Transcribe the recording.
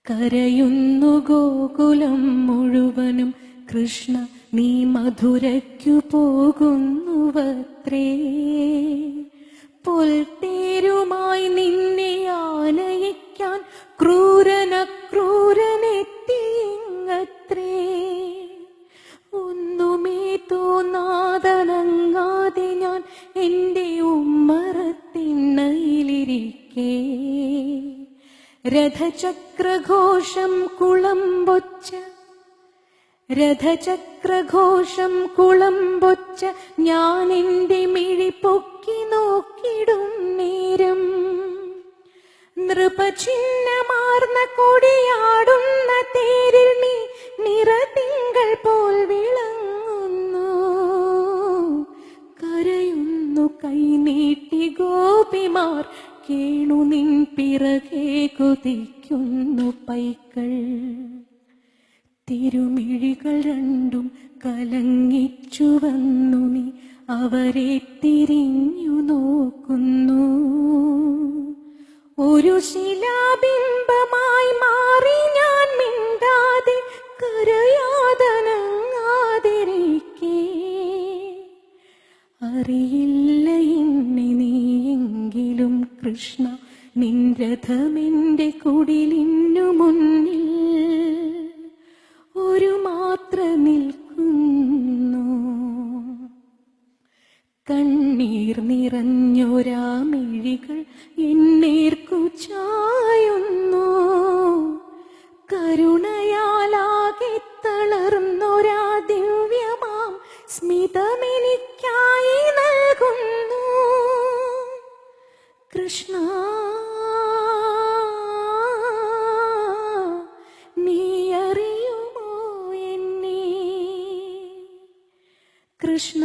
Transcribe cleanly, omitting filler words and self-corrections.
കരയുന്നു ഗോകുലം മുഴുവനും കൃഷ്ണ നീ മധുരയ്ക്കു പോകുന്നുവത്രേ. പൊൽത്തേരുമായി നിന്നെ ആനയിക്കാൻ ക്രൂരനെത്തിയിങ്ങത്രേ. ഒന്നുമേ തോന്നാതനങ്ങാതെ ഞാൻ എൻ്റെ ഉമ്മറത്തിണ്ണയിലിരിക്കേ. രഥചക്രഘോഷം കുളമ്പൊച്ച ഞാൻ എൻ്റെ മിഴി പൊക്കി നോക്കിടും നേരം നൃപചിഹ്നമാർന്ന കൊടിയാടുന്ന തേരിൽ നീ നിറതിങ്കൾ പോൽ വിളങ്ങുന്നു. കരയുന്നു കൈനീട്ടി ഗോപിമാർ, കേണു നിൻ പിറകെ കുതിക്കുന്നു പൈക്കൾ. തിരുമിഴികൾ രണ്ടും കലങ്ങിച്ചു വന്നു നീ അവരെ തിരിഞ്ഞു നോക്കുന്നു. ഒരു ശിലാബിംബമായി മാറി ഞാൻ മിണ്ടാതെ കരയാതനങ്ങാതിരിക്കേ. അറിയില്ല എന്നെ നീയെങ്കിലും കൃഷ്ണ, നിൻ രഥമെന്റെ കുടിലിനു മുന്നിൽ ഒരു മാത്ര നിൽക്കുന്നു. കണ്ണീർ നിറഞ്ഞൊരാ മിഴികൾ എന്നേർക്കു ചായുന്നു. കരുണയാലാകെ തളർന്നൊരാ ദിവ്യമാം സ്മിതമെനിക്കായി നൽകുന്നു. കൃഷ്ണ നീ അറിയുമോ എന്നെ? കൃഷ്ണ